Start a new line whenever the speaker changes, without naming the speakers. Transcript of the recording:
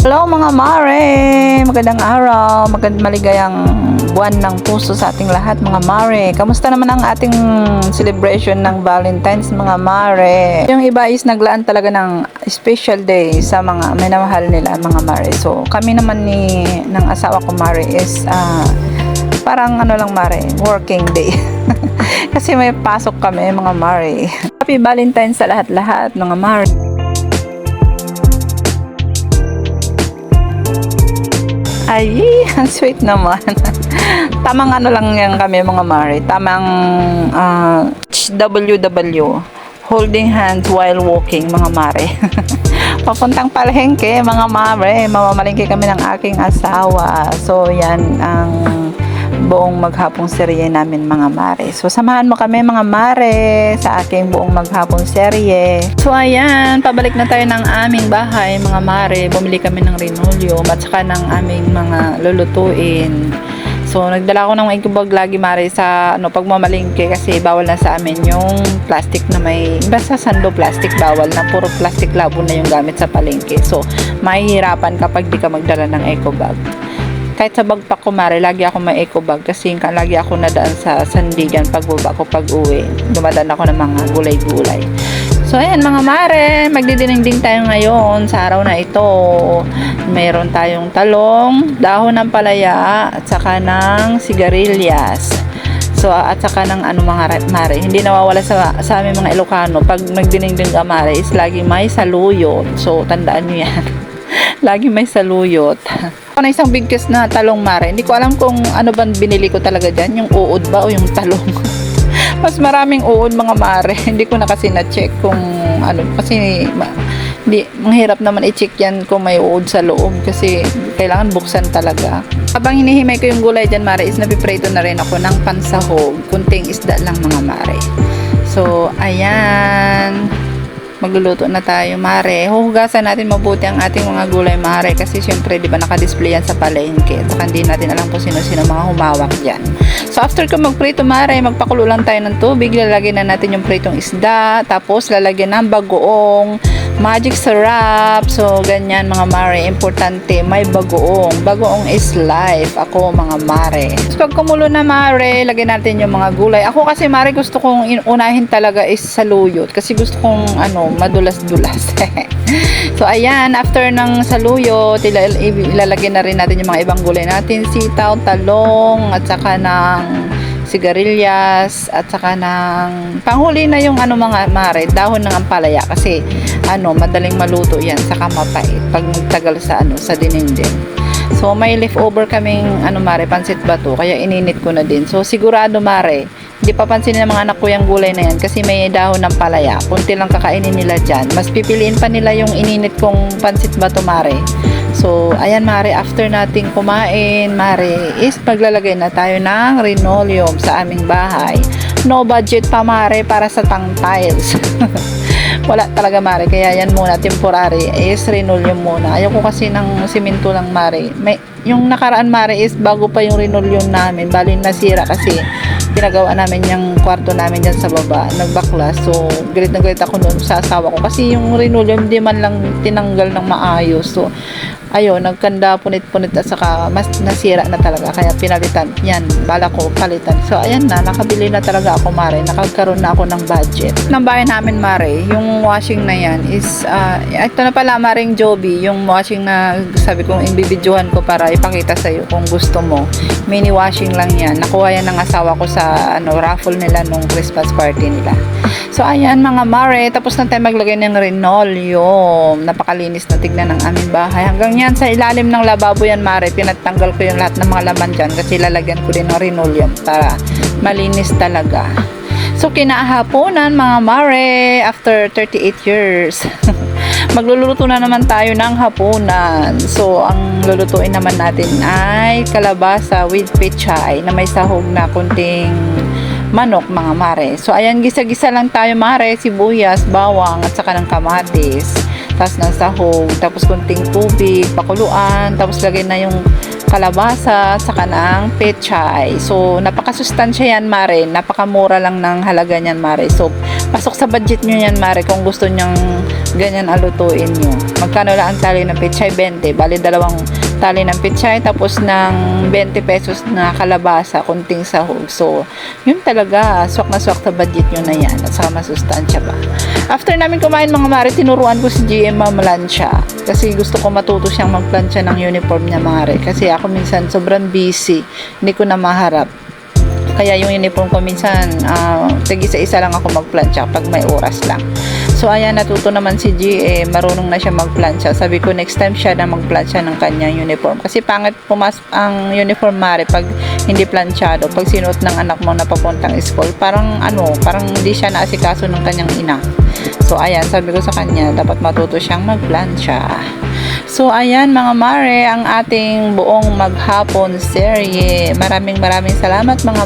Hello mga mare! Magandang araw, maligayang buwan ng puso sa ating lahat mga mare. Kamusta naman ang ating celebration ng Valentine's mga mare? Yung iba is naglaan talaga ng special day sa mga minamahal nila mga mare. So kami naman ng asawa ko mare is parang ano lang mare, working day. Kasi may pasok kami mga mare. Happy Valentine's sa lahat-lahat mga mare. Ay, ang sweet naman. Tamang ano lang yan kami mga mare. Tamang WW. Holding hands while walking mga mare. Papuntang palengke mga mare. Mamamalengke kami ng aking asawa. So yan ang buong maghapong serye namin mga mare. So samahan mo kami mga mare sa aking buong maghapong serye. So ayan, pabalik na tayo ng aming bahay mga mare. Bumili kami ng linoleum at saka ng aming mga lulutuin. So nagdala ko ng ikubag lagi mare sa pagmamalingke kasi bawal na sa amin yung plastic na may basta sando plastic, bawal na, puro plastic labo na yung gamit sa palengke. So mahihirapan kapag di ka magdala ng eco bag. Kahit sa bagpak ko mare, lagi ako may eco bag kasi lagi ako nadaan sa sandigan pagbaba ko pag uwi. Dumadaan ako ng mga gulay-gulay. So ayan mga mare, magdidinding tayo ngayon sa araw na ito. Mayroon tayong talong, dahon ng palaya at saka ng sigarilyas. So at saka ng mga mare, hindi nawawala sa aming mga Ilocano pag nagdinengding ka mare is lagi may saluyot. So tandaan niyo yan. Lagi may saluyot. Ako na isang bigkes na talong mare. Hindi ko alam kung ano ba binili ko talaga dyan. Yung uod ba o yung talong. Mas maraming uod mga mare. Hindi ko na kasi na-check kung ano. Kasi mahirap naman i-check yan kung may uod sa loob. Kasi kailangan buksan talaga. Habang hinihimay ko yung gulay dyan mare is napiprito na rin ako ng pansahog. Kunting isda lang mga mare. So ayan. Magluluto na tayo mare. Huhugasan natin mabuti ang ating mga gulay mare kasi syempre di ba naka-display yan sa palengke. Saka hindi natin alam kung sino-sino mga humawak dyan. So after ko magprito mare, magpakulo lang tayo ng tubig. Lalagyan na natin yung pritong isda. Tapos lalagyan ng bagoong magic syrup. So ganyan mga mare. Importante may bagoong. Bagoong is life. Ako mga mare. So pag kumulo na mare, lagyan natin yung mga gulay. Ako kasi mare gusto kong unahin talaga is saluyot. Kasi gusto kong madulas-dulas. So ayan, after ng saluyot, ilalagay na rin natin yung mga ibang gulay natin, sitaw, talong, at saka ng sigarilyas, at saka ng panghuli na yung mga mare, dahon ng ampalaya kasi madaling maluto yan, saka mapait pag magtagal sa dinengdeng. So may leftover kaming mare, pansit bato, kaya ininit ko na din. So sigurado mare, hindi papansinin ng mga anak ko yung gulay na yan kasi may dahon ng palaya. Kunti lang kakainin nila dyan. Mas pipiliin pa nila yung ininit kong pansit bato mare. So ayan mare, after nating kumain mare is paglalagay na tayo ng linoleum sa aming bahay. No budget pa mare para sa tang tiles. Wala talaga mare, kaya yan muna temporary is linoleum muna. Ayoko kasi ng simento lang mare. Yung nakaraan mare is bago pa yung linoleum namin, bali nasira kasi ginagawa namin yung kwarto namin dyan sa baba, nagbaklas. So galit na galit ako noon sa asawa ko kasi yung linoleum di man lang tinanggal ng maayos. So ayun, nagkanda punit-punit at saka mas nasira na talaga, kaya pinalitan yan, bala ko palitan. So ayan na, nakabili na talaga ako mare, nakagkaroon na ako ng budget ng bahay namin mare. Yung washing na yan is ito na pala maring Joby, yung washing na sabi kong ibibidyohan ko para ipakita sa'yo kung gusto mo. Mini washing lang yan, nakuha yan ng asawa ko sa raffle nila nung Christmas party nila. So ayan mga mare, tapos na tayo maglagay ng linoleum. Napakalinis na tignan ng aming bahay. Hanggang yan sa ilalim ng lababo yan mare, pinatanggal ko yung lahat ng mga laman dyan kasi lalagyan ko din ng linoleum para malinis talaga. So kinahaponan mga mare, after 38 years magluluto na naman tayo ng hapunan. So ang lulutuin naman natin ay kalabasa with pechay na may sahog na kunting manok mga mare. So ayan, gisa-gisa lang tayo mare, sibuyas, bawang at saka ng kamatis, tapos ng sahog, tapos kunting tubig, pakuluan, tapos lagay na yung kalabasa, saka ng pechay. So napakasustansya yan mare, napakamura lang ng halaga niyan mare. So Pasok sa budget nyo yan, Mare, kung gusto nyang ganyan alutuin nyo. Magkano lang ang tali ng pechay? 20. Bali, dalawang tali ng pechay, tapos ng 20 pesos na kalabasa, kunting sahog. So, yun talaga, swak na swak sa budget nyo na yan. At saka masustansya ba. After namin kumain, mga Mare, tinuruan ko si GM mamlansya. Kasi gusto ko matuto siyang magplansya ng uniform niya, Mare. Kasi ako minsan sobrang busy. Hindi ko na maharap. Kaya yung uniform ko minsan, tig-isa-isa lang ako magplansya pag may oras lang. So, ayan, natuto naman si G, marunong na siya magplansya. Sabi ko, next time siya na magplansya ng kanyang uniform. Kasi pangit pumasok ang uniform, Mare, pag hindi plansyado. Pag sinuot ng anak mo na papuntang school, parang hindi siya naasikaso ng kanyang ina. So, ayan, sabi ko sa kanya, dapat matuto siyang magplansya. So, ayan mga Mare, ang ating buong maghapon serye. Maraming salamat mga